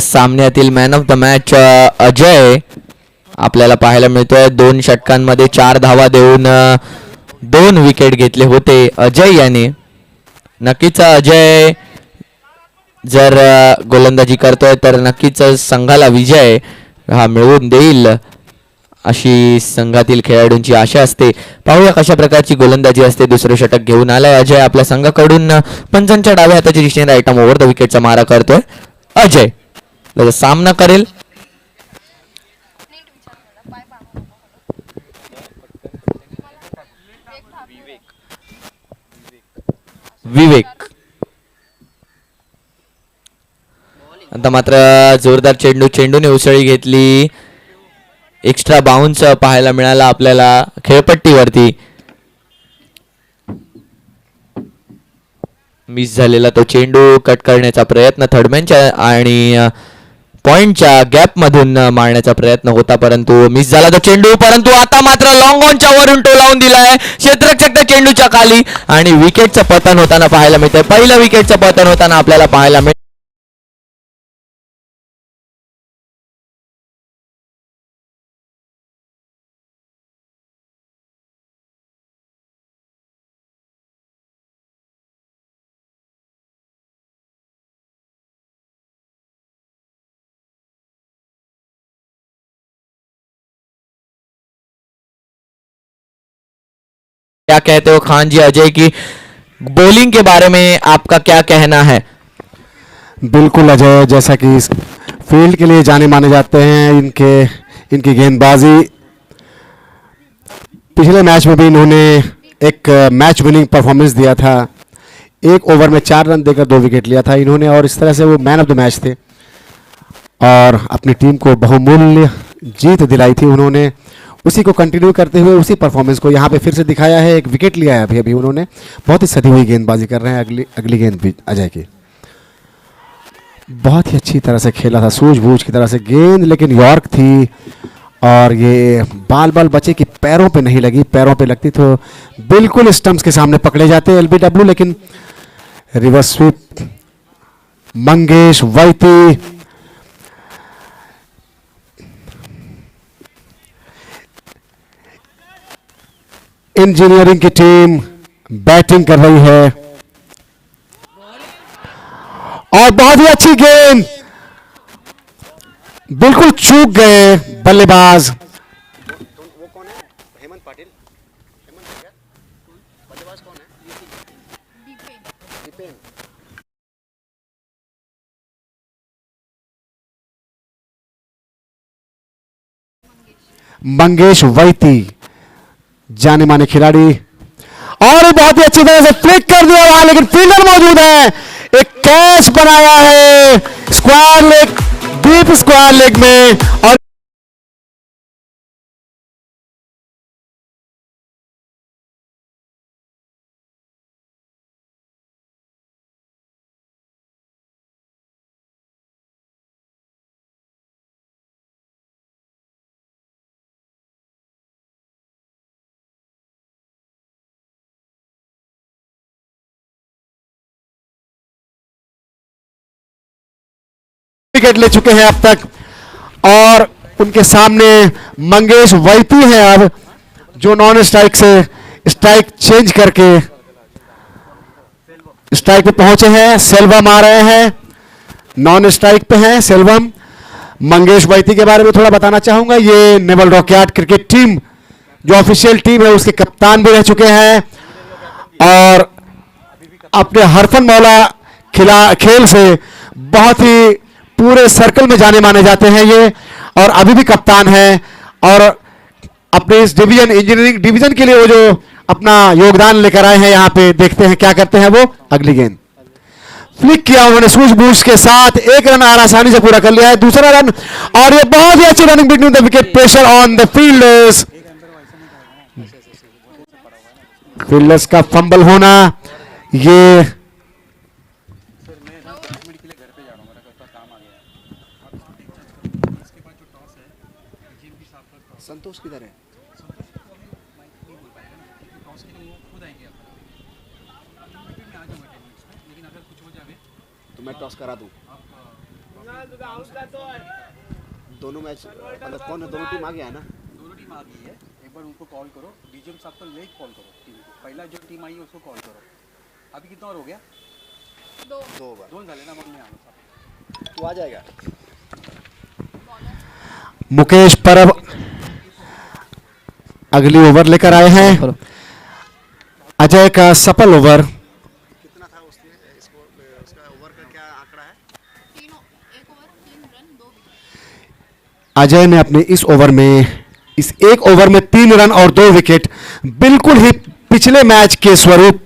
सामन्यातील man of the match Ajay आपल्याला पाहायला मिळतोय. 2 षटकांमध्ये 4 धावा देऊन 2 विकेट घेतले होते अजय याने. नक्कीच अजय जर गोलंदाजी करतोय तर नक्कीच संघाला विजय हा मिळवून देईल अशी संघातील खेळाडूंची आशा असते. पाहूया कशा प्रकारची गोलंदाजी असते. दुसरे षटक घेऊन आलाय अजय आपल्या संघाकडून. पंचांच्या डाव्या हाताच्या दिशेने राईट आर्म ओव्हर द विकेटचा मारा करतोय अजय. त्याचा सामना करेल विवेक. आता मात्र जोरदार चेंडूने उसळी घेतली. एक्स्ट्रा बाउन्स पाहायला मिळाला आपल्याला खेळपट्टीवरती. मिस झालेला तो चेंडू कट करण्याचा प्रयत्न थर्डमॅनच्या आणि पॉइंटच्या गॅप मधून मारण्याचा प्रयत्न होता परंतु मिस झाला तो चेंडू. परंतु आता मात्र लॉंग ऑनच्या वरून टोलावून दिलाय क्षेत्ररक्षक त्या चेंडूच्या खाली आणि विकेटचं पतन होताना पाहायला मिळतंय. पहिलं विकेटचं पतन होताना आपल्याला पाहायला मिळतं. क्या कहते हो खान जी अजय की बॉलिंग के बारे में आपका क्या कहना है? बिल्कुल अजय, जैसा कि इस फील्ड के लिए जाने माने जाते हैं, इनकी गेंदबाजी पिछले मैच में भी इन्होंने एक मैच विनिंग परफॉर्मेंस दिया था. 1 ओवर में 4 रन देकर 2 विकेट लिया था इन्होंने और इस तरह से वो मैन ऑफ द मैच थे और अपनी टीम को बहुमूल्य जीत दिलाई थी उन्होंने. उसी को कंटिन्यू करते हुए उसी परफॉर्मेंस को यहाँ पे फिर से दिखाया है. एक विकेट लिया है अभी उन्होंने. बहुत ही सधी हुई गेंदबाजी कर रहे हैं. अगली गेंद भी अजय की बहुत ही अच्छी तरह से खेला था, सूझबूझ की तरह से गेंद, लेकिन यॉर्क थी और ये बाल बचे कि पैरों पे नहीं लगी. पैरों पे लगती तो बिल्कुल स्टंप्स के सामने पकड़े जाते एलबीडब्ल्यू, लेकिन रिवर्स स्वीप. मंगेश वैती इंजीनियरिंग की टीम बैटिंग कर रही है और बहुत ही अच्छी गेंद, बिल्कुल चूक गए बल्लेबाज. वो कौन है? हेमंत पाटिल. बल्लेबाज कौन है? दीपेन. मंगेश वैती जाने माने खिलाड़ी और बहुत ही अच्छी तरह से फ्लिक कर दिया वहां, लेकिन फील्डर मौजूद है. एक कैच बनाया है square leg, deep square leg में और विकेट ले चुके हैं अब तक और उनके सामने मंगेश वैती हैं अब, जो नॉन स्ट्राइक से स्ट्राइक चेंज करके स्ट्राइक पे पहुंचे हैं. सेल्वम आ रहे हैं, नॉन स्ट्राइक पे हैं सेल्वम. मंगेश वैती के बारे में थोड़ा बताना चाहूंगा. ये नेवल रॉकयार्ड क्रिकेट टीम जो ऑफिशियल टीम है उसके कप्तान भी रह चुके हैं और अपने हरफन मौला खेल से बहुत ही पूरे सर्कल में जाने माने जाते हैं ये, और अभी भी कप्तान है और अपने इस डिवीजन इंजीनियरिंग डिवीजन के लिए वो जो अपना योगदान लेकर आए हैं. यहाँ पे देखते हैं क्या करते हैं वो. अगली गेंद फ्लिक किया उन्होंने सूझबूझ के साथ. 1 रन आसानी से पूरा कर लिया है. दूसरा रन और ये बहुत ही अच्छी running between the wicket. Pressure on the fielders. Fielders का फंबल होना, ये संतोष किधर है? तो मैं टॉस करा दूं. दोनों मैच मतलब कौन है, दोनों टीम आ गया है ना? दोनों टीम आ गई है, एक बार उनको कॉल करो, डीजीएम साहब को ले कॉल करो टीम को, पहला जो टीम आई है उसको कॉल करो। अभी कितना और हो गया? दो ओवर। दोन झाले ना, मग मी आलो साहब। तू आ जाएगा। मुकेश परब अगली ओवर लेकर आए हैं। अजय का सफल ओवर। कितना था उसका ओवर का क्या आंकड़ा है? 1 ओवर 3 रन 2 विकेट। अजय ने अपने इस ओवर में, इस एक ओवर में 3 रन और 2 विकेट, बिल्कुल ही पिछले मैच के स्वरूप,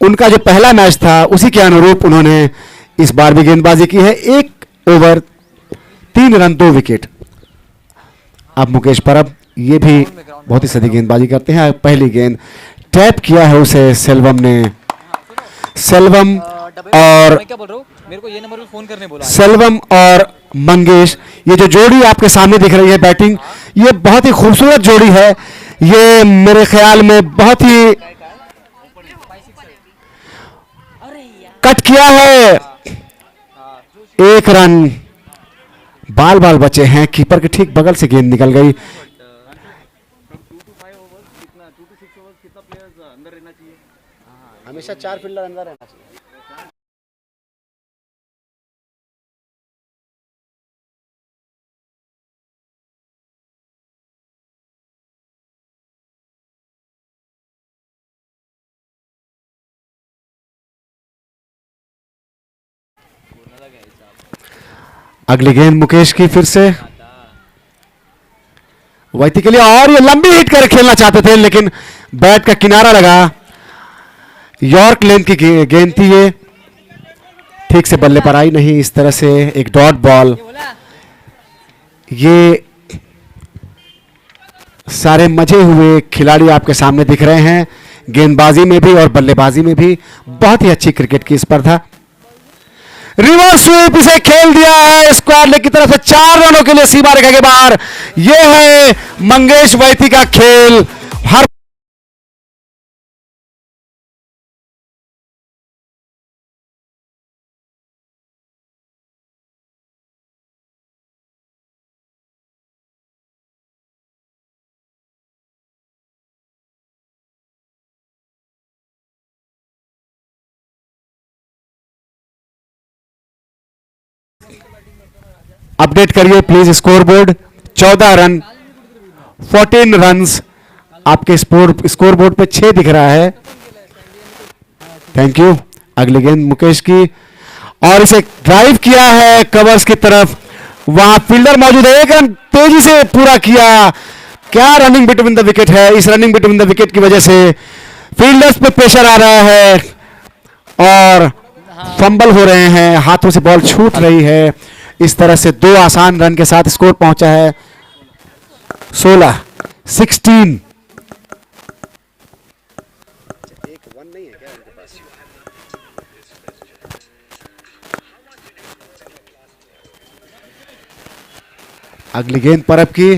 उनका जो पहला मैच था उसी के अनुरूप उन्होंने इस बार भी गेंदबाजी की है। 1 ओवर 3 रन 2 विकेट। अब मुकेश परब ये भी बहुत ही सदी गेंदबाजी करते हैं। पहली गेंद टैप किया है उसे सेल्वम ने। सेल्वम और मैं क्या बोल रहा हूँ, मेरे को ये नंबर पे फोन करने बोला। सेल्वम और मंगेश, ये जो जोड़ी आपके सामने दिख रही है बैटिंग, ये बहुत ही खूबसूरत जोड़ी है। ये मेरे ख्याल में बहुत ही कट किया है। 1 रन, बाल बाल बचे हैं। कीपर के ठीक बगल से गेंद निकल गई। 2 to 5 ओवर्स कितना, 2 to 6 ओवर्स कितना प्लेयर्स अंदर रहना चाहिए? हमेशा 4 फील्डर अंदर रहना चाहिए। अगली गेंद मुकेश की फिर से वैती के लिए, और ये लंबी हिट कर खेलना चाहते थे लेकिन बैट का किनारा लगा। यॉर्क लेंथ की गेंद थी ये, ठीक से बल्ले पर आई नहीं। इस तरह से एक डॉट बॉल। ये सारे मजे हुए खिलाड़ी आपके सामने दिख रहे हैं, गेंदबाजी में भी और बल्लेबाजी में भी। बहुत ही अच्छी क्रिकेट की स्पर्धा। रिवर्स स्वीप इसे खेल दिया है स्क्वाड की तरफ से 4 रनों के लिए सीमा रेखा के बाहर। यह है मंगेश वैती का खेल। हर अपडेट करिए please score board. 14 run 14 runs आपके स्कोर बोर्ड पे 6 दिख रहा है। Thank you. अगली गेंद मुकेश की, और इसे ड्राइव किया है कवर्स की तरफ। वहां फील्डर मौजूद है। 1 रन तेजी से पूरा किया। क्या रनिंग बिटवीन द विकेट है। इस रनिंग बिटवीन द विकेट की वजह से फील्डर्स पे प्रेशर आ रहा है और फंबल हो रहे हैं, हाथों से बॉल छूट रही है। इस तरह से 2 आसान रन के साथ स्कोर पहुंचा है 16। अगली गेंद परब की,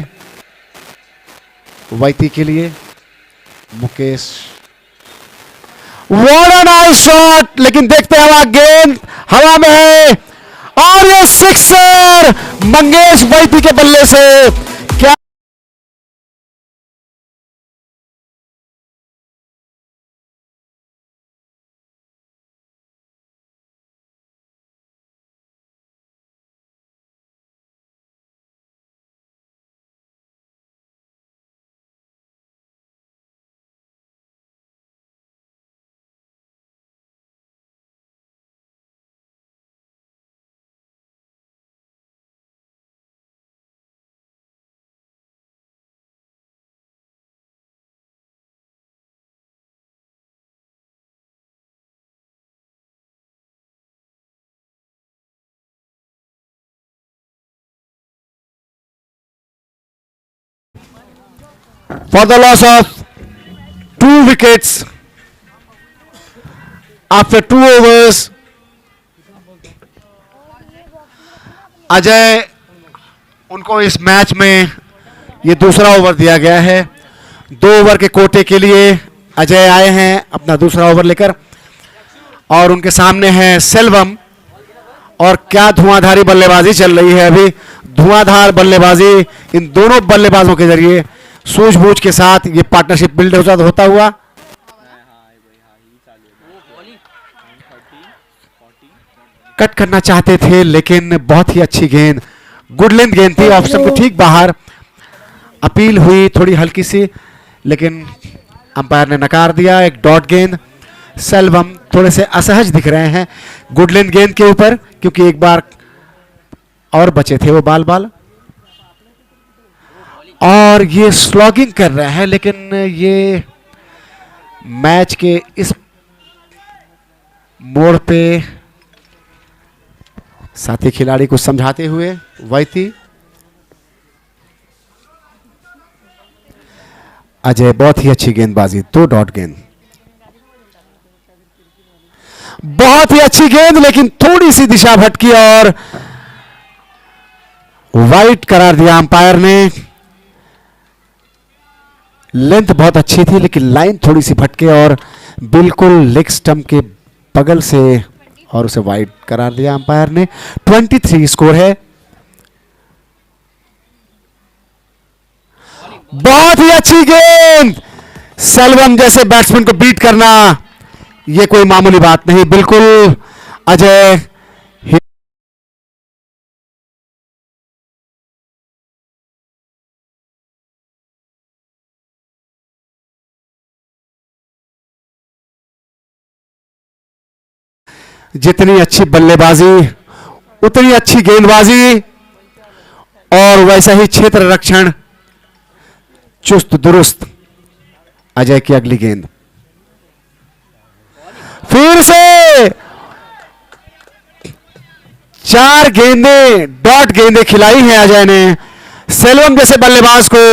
वैती के लिए। Mukesh, what a nice shot, लेकिन देखते हैं वहां गेंद हवा में है और ये सिक्सर मंगेश वैती के बल्ले से। क्या for the loss of 2 wickets after 2 overs. Ajay, उनको इस मैच में ये दूसरा ओवर दिया गया है। 2 ओवर के कोटे के लिए अजय आए हैं अपना दूसरा ओवर लेकर, और उनके सामने है सेल्वम और क्या धुआंधारी बल्लेबाजी चल रही है अभी, धुआंधार बल्लेबाजी इन दोनों बल्लेबाजों के जरिए सूझबूझ के साथ ये पार्टनरशिप बिल्ड होता हुआ। कट करना चाहते थे लेकिन बहुत ही अच्छी गेंद, गुड लेंथ गेंद थी, ऑफ स्टंप के ठीक बाहर। अपील हुई थोड़ी हल्की सी, लेकिन अंपायर ने नकार दिया। एक डॉट गेंद। सेल्वम थोड़े से असहज दिख रहे हैं गुड लेंथ गेंद के ऊपर, क्योंकि एक बार और बचे थे वो बाल बाल। और ये स्लॉगिंग कर रहे हैं, लेकिन ये मैच के इस मोड़ पे साथी खिलाड़ी को समझाते हुए वैती अजय, बहुत ही अच्छी गेंदबाजी, 2 डॉट गेंद, बहुत ही अच्छी गेंद, लेकिन थोड़ी सी दिशा भटकी और वाइड करार दिया अंपायर ने। लेंथ बहुत अच्छी थी लेकिन लाइन थोड़ी सी भटके और बिल्कुल लेग स्टंप के बगल से, और उसे वाइड करार दिया अंपायर ने। 23 स्कोर है। बहुत ही अच्छी गेंद, सेल्वम जैसे बैट्समैन को बीट करना यह कोई मामूली बात नहीं, बिल्कुल अजय जितनी अच्छी बल्लेबाजी उतनी अच्छी गेंदबाजी, और वैसा ही क्षेत्र रक्षण, चुस्त दुरुस्त। अजय की अगली गेंद, फिर से 4 गेंदें, डॉट गेंदें खिलाई हैं अजय ने सेल्वम जैसे बल्लेबाज को,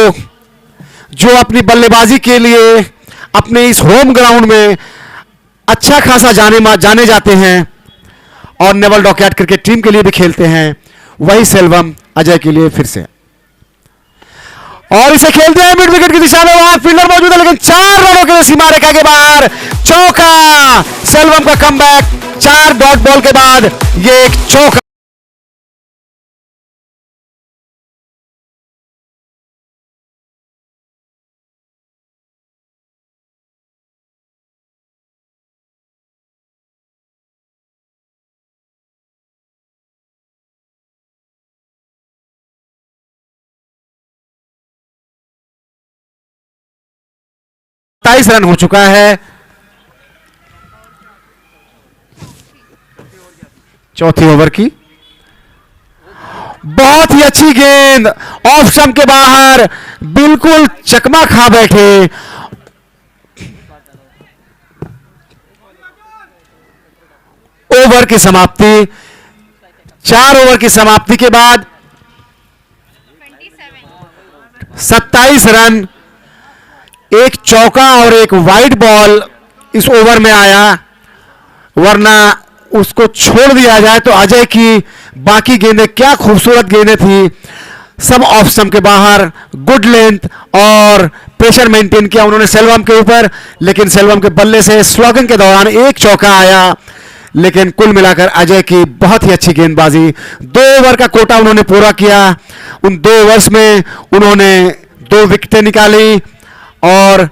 जो अपनी बल्लेबाजी के लिए अपने इस होम ग्राउंड में अच्छा खासा जाने जाते हैं और नेवल डॉकयार्ड क्रिकेट टीम के लिए भी खेलते हैं। वही सेल्वम अजय के लिए फिर से, और इसे खेलते हैं मिड विकेट की दिशा में, वहां फील्डर मौजूद है लेकिन 4 रनों के सीमा रेखा के बाहर, चौका। सेल्वम का कमबैक 4 डॉट बॉल के बाद ये एक चौका। सत्ताईस रन हो चुका है। चौथी ओवर की बहुत ही अच्छी गेंद, ऑफ स्टंप के बाहर, बिल्कुल चकमा खा बैठे। ओवर की समाप्ति, 4 ओवर की समाप्ति के बाद 27 रन, एक चौका और एक वाइड बॉल इस ओवर में आया, वरना उसको छोड़ दिया जाए तो अजय की बाकी गेंदें क्या खूबसूरत गेंदें थी, सब ऑफ स्टंप के बाहर, गुड लेंथ और प्रेशर मेंटेन किया उन्होंने सेल्वम के ऊपर, लेकिन सेल्वम के बल्ले से स्लॉगिंग के दौरान एक चौका आया। लेकिन कुल मिलाकर अजय की बहुत ही अच्छी गेंदबाजी, 2 ओवर का कोटा उन्होंने पूरा किया। उन 2 ओवर्स में उन्होंने 2 विकेटें निकाली और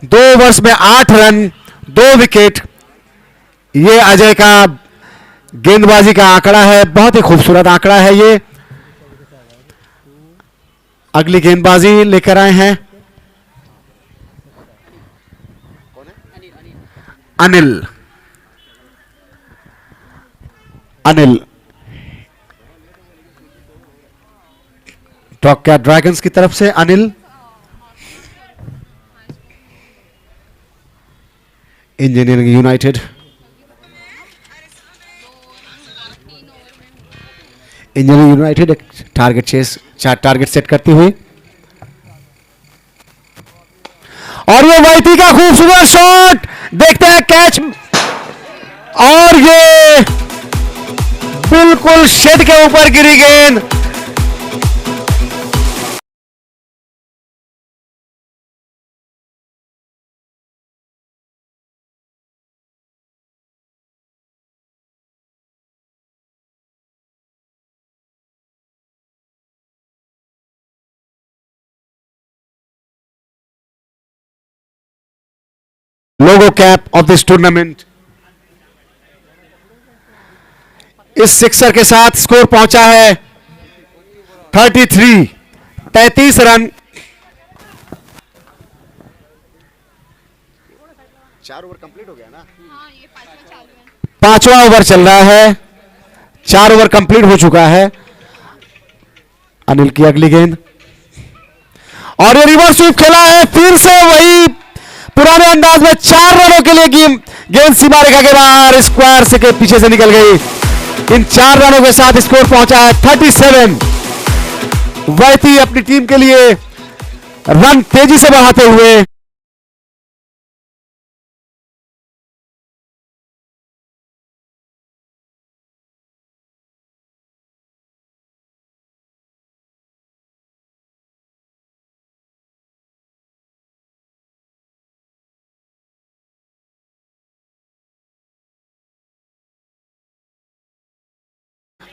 2 ओवर्स में 8 रन, 2 विकेट। ये अजय का गेंदबाजी का आंकड़ा है, बहुत ही खूबसूरत आंकड़ा है ये। अगली गेंदबाजी लेकर आए हैं अनिल। अनिल डॉकयार्ड ड्रैगन्स की तरफ से Anil, engineering United, engineering United एक टारगेट सेट करती हुई, और ये वाइटी का खूबसूरत शॉट, देखते हैं कैच, और ये बिल्कुल शेड के ऊपर गिरी गेंद, लोगो कैप ऑफ दिस टूर्नामेंट। इस सिक्सर के साथ स्कोर पहुंचा है 33, 33 रन। 4 ओवर कंप्लीट हो गया ना? हाँ ये पांचवा चालू है। 5वां ओवर चल रहा है, 4 ओवर कंप्लीट हो चुका है। अनिल की अगली गेंद और ये रिवर्स स्वीप खेला है, फिर से वही पुराने अंदाज में 4 रनों के लिए गेंद सीमा रेखा के बाहर स्क्वायर से के पीछे से निकल गई। इन 4 रनों के साथ स्कोर पहुंचा है 37। वैती अपनी टीम के लिए रन तेजी से बढ़ाते हुए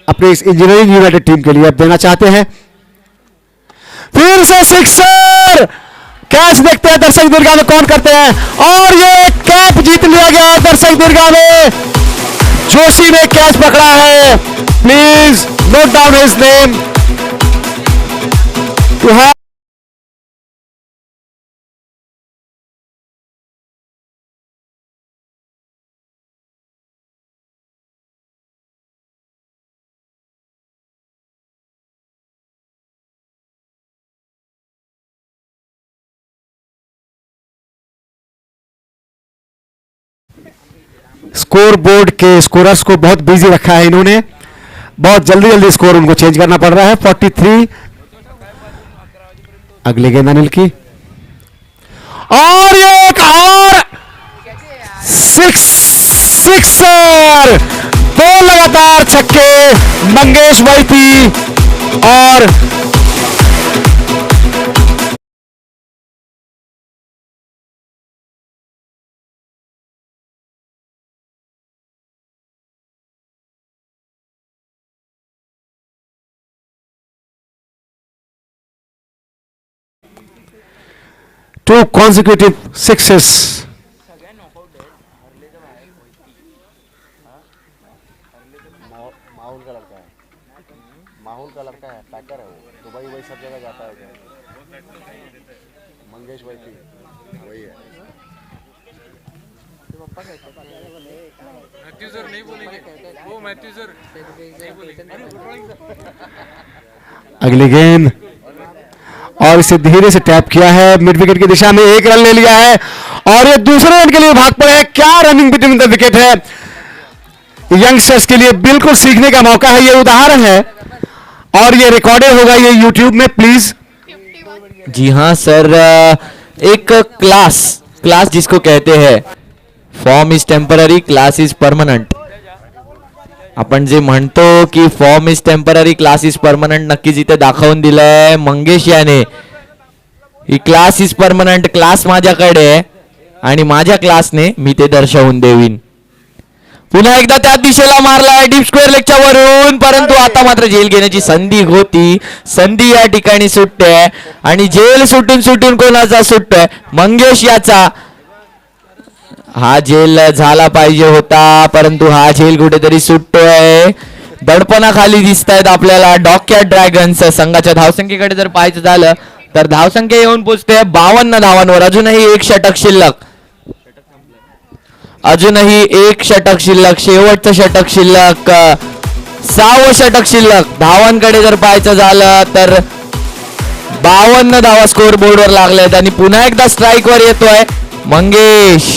अपने इस इंजीनियरिंग यूनाइटेड टीम के लिए अब देना चाहते हैं। फिर से सिक्सर, कैच देखते हैं दर्शक दीर्घा में कौन करते हैं और ये कैप जीत लिया गया दर्शक दीर्घा में। जोशी ने कैच पकड़ा है, please note down his name to have. Scoreboard के स्कोरर्स को बहुत बिजी रखा है इन्होंने, बहुत जल्दी जल्दी स्कोर उनको चेंज करना पड़ रहा है। 43। अगली गेंद अनिल की और ये एक और सिक्सर, 2 लगातार छक्के मंगेश वैती और टू consecutive sixes। माहौल का लड़का है, पैकर है, वो दुबई वही सब जगह जाता है। मंगेश वैती वही है। मैथ्यू सर नहीं बोलेंगे, वो मैथ्यू सर नहीं बोलेंगे। अगली गेंद और इसे धीरे से टैप किया है, मिड विकेट की दिशा में 1 रन ले लिया है और ये दूसरे रन के लिए भाग पड़े हैं। क्या रनिंग बिटवीन द विकेट है, यंगस्टर्स के लिए बिल्कुल सीखने का मौका है, ये उदाहरण है और ये रिकॉर्डेड होगा ये यूट्यूब में, प्लीज। 51। जी हाँ सर, एक क्लास जिसको कहते हैं form is temporary, class is permanent. आपण जे म्हणतो की form is temporary, class is permanent, नक्कीच इथे दाखवून दिलंय मंगेश याने। ही क्लास इज परमनंट, क्लास माझ्याकडे आहे आणि माझ्या क्लासने मी ते दर्शवून देईन। पुन्हा एकदा त्या दिशेला मारलाय डीप स्क्वेअर लेगच्या वरून, परंतु आता मात्र झेल घेण्याची संधी होती, संधी या ठिकाणी सुटते आणि झेल सुटून कोणाचा सुटतोय, मंगेश याचा। हा झेल झाला पाहिजे होता, परंतु हा झेल कुठेतरी सुटतोय। दडपणाखाली दिसत आहेत आपल्याला डॉकॅट ड्रॅगन्स। संघाच्या धावसंख्येकडे जर पाहायचं झालं तर धावसंख्या येऊन पोचते 52 धावांवर। अजूनही एक षटक शिल्लक, अजूनही एक षटक शिल्लक, शेवटचं षटक शिल्लक, 6वं षटक शिल्लक। धावांकडे जर पाहायचं झालं तर 52 धावा स्कोर बोर्डवर लागल्यात आणि पुन्हा एकदा स्ट्राईक वर येतोय मंगेश।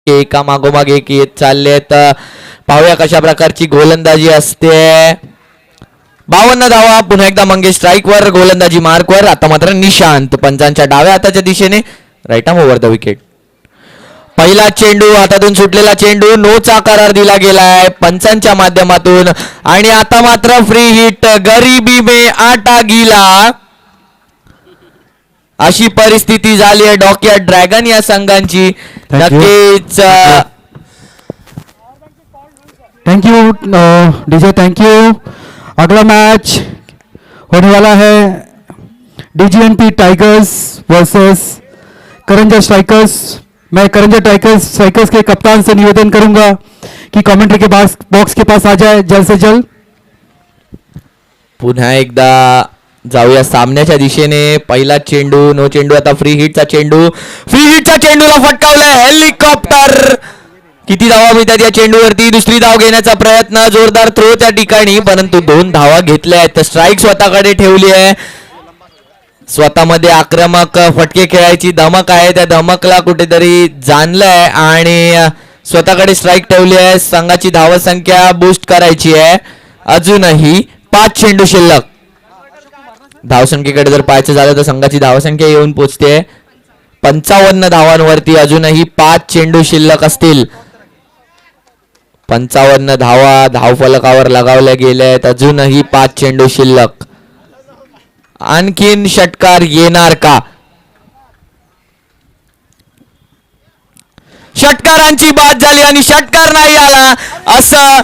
एका मागोमाग एक येत चाललेत. पाहूया कशा प्रकारची गोलंदाजी असते. 52 धावा. पुन्हा एकदा मंगेश स्ट्राईक वर, गोलंदाजी मार्क वर. आता मात्र निशांत पंचांच्या डाव्या हाताच्या दिशेने, right arm over the wicket. पहिला चेंडू हातातून सुटलेला चेंडू, नोचा करार दिला गेलाय पंचांच्या माध्यमातून. आणि आता मात्र फ्री हिट. गरीबी में आटा गीला अशी परिस्थिती झाली आहे डॉकिया ड्रॅगन या संघांची. नक्कीच thank you DJ, thank you. अगला मैच होने वाला है डीजीएनपी टाइगर्स वर्सेस करंजा स्ट्राइकर्स. मैं करंजा स्ट्राइकर्स के कप्तान से निवेदन करूंगा कि कमेंट्री के बॉक्स के पास आ जाए जल्द से जल्द. पुन्हा एकदा जाऊया सामन्याच्या दिशेने. पहिला चेंडू, नो चेंडू. आता फ्री हिटचा चेंडू, फ्री हिटच्या चेंडूला फटकावलाय हेलिकॉप्टर. किती धावा मिळतात या चेंडूवरती. दुसरी धाव घेण्याचा प्रयत्न, जोरदार थ्रो त्या ठिकाणी, परंतु 2 धावा घेतल्या आहेत. स्ट्राईक स्वतःकडे ठेवली आहे. स्वतःमध्ये आक्रमक फटके खेळायची धमक आहे. त्या धमकला कुठेतरी जाणलंय आणि स्वतःकडे स्ट्राईक ठेवली आहे. संघाची धावसंख्या बूस्ट करायची आहे. अजूनही 5 चेंडू शिल्लक. धावसंख्येकडे जर पाहायचं झालं तर संघाची धावसंख्या येऊन पोचते 55 धावांवरती. अजूनही 5 चेंडू शिल्लक असतील. 55 धावा धावफलकावर लगावल्या गेल्या आहेत. अजूनही 5 चेंडू शिल्लक. आणखीन षटकार येणार का. षटकारांची बाद झाली आणि षटकार नाही आला असं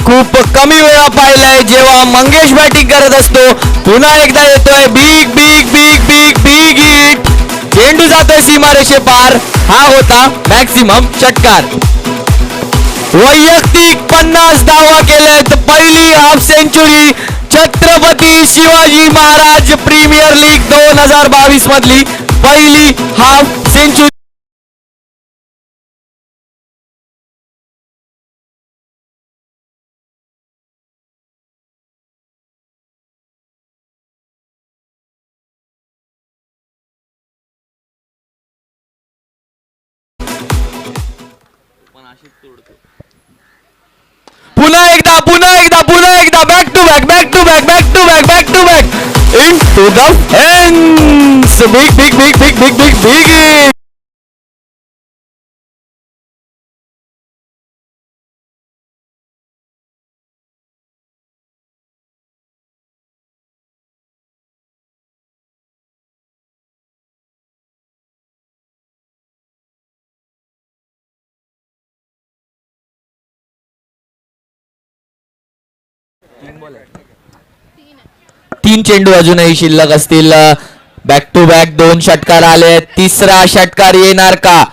खूप कमी वेळा पाहिलंय जेव्हा मंगेश बॅटिंग करत असतो. पुन्हा एकदा येतोय big big big big big hit. चेंडू जातोय सीमारेषे पार. हा होता मॅक्सिमम षटकार. वैयक्तिक 50 धावा केल्यात. पहिली half century Chhatrapati Shivaji Maharaj premier league 2022 मधली पहिली हाफ सेंचुरी. पुन्हा एकदा back to back into the fence. Big big big big big big big. तीन चेंडू अजूनही शिल्लक असतील. बॅक टू बॅक 2 षटकार आले. तिसरा षटकार येणार का.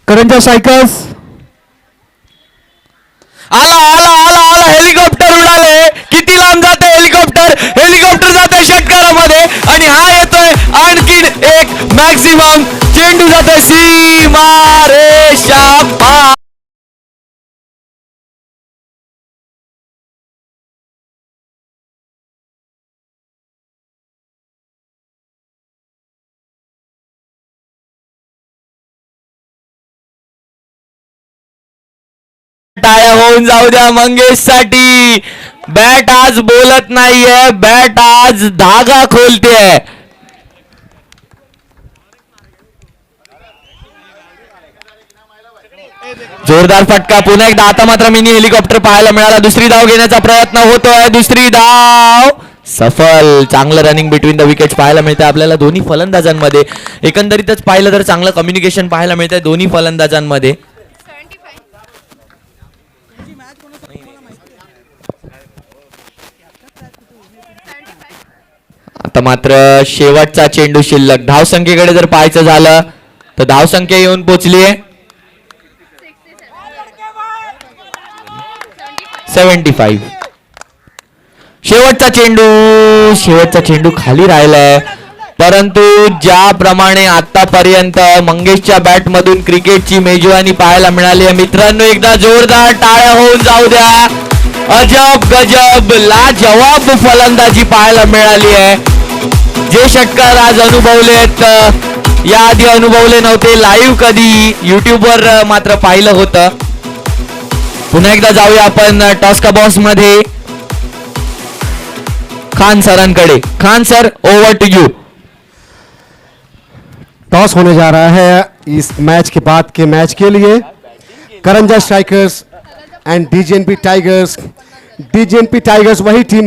करंजा स्ट्राइकर्स आला हेलिकॉप्टर उडाले. किती लांब जाते हेलिकॉप्टर जाते षटकारामध्ये आणि हा येतोय आणखीन एक मॅक्सिमम. चेंडू जातोय सीमारेषा पार. टाळ्या होऊन जाऊ द्या मंगेश साठी. बॅट आज बोलत नाहीये, बॅट आज धागा खोलते. जोरदार फटका पुन्हा एकदा. आता मात्र मिनी हेलिकॉप्टर पाहायला मिळाला. दुसरी धाव घेण्याचा प्रयत्न होतोय. दुसरी धाव सफल. चांगलं रनिंग बिटवीन द विकेट्स पाहायला मिळते आपल्याला दोन्ही फलंदाजांमध्ये. एकंदरीतच पाहिलं तर चांगलं कम्युनिकेशन पाहायला मिळतंय दोन्ही फलंदाजांमध्ये. 75. आता मात्र शेवटचा चेंडू शिल्लक. धावसंख्येकडे जर पाहायचं झालं तर धावसंख्या येऊन पोचली आहे 75. शेवटचा चेंडू खाली राहिलाय. परंतु ज्याप्रमाणे आतापर्यंत मंगेशच्या बॅट मधून क्रिकेटची मेजवानी पाहायला मिळाली आहे मित्रांनो, एकदा जोरदार टाळ्या होऊन जाऊ द्या. अजब गजब लाजवाब फलंदाजी पाहायला मिळाली आहे. जे षटकार आज अनुभवलेत याआधी अनुभवले नव्हते लाईव्ह कधी युट्यूबवर मात्र पाहिलं होतं. पुन्हा एकदा जाऊया आपण टॉस का बॉस मध्ये खान सरांकडे. Khan sir, over to you. Toss होने जा रहा है इस मैच के बाद के मैच के लिए. करंजा स्ट्राइकर्स एंड डीजीएनपी टाइगर्स. डीजीएनपी टाइगर्स वही टीम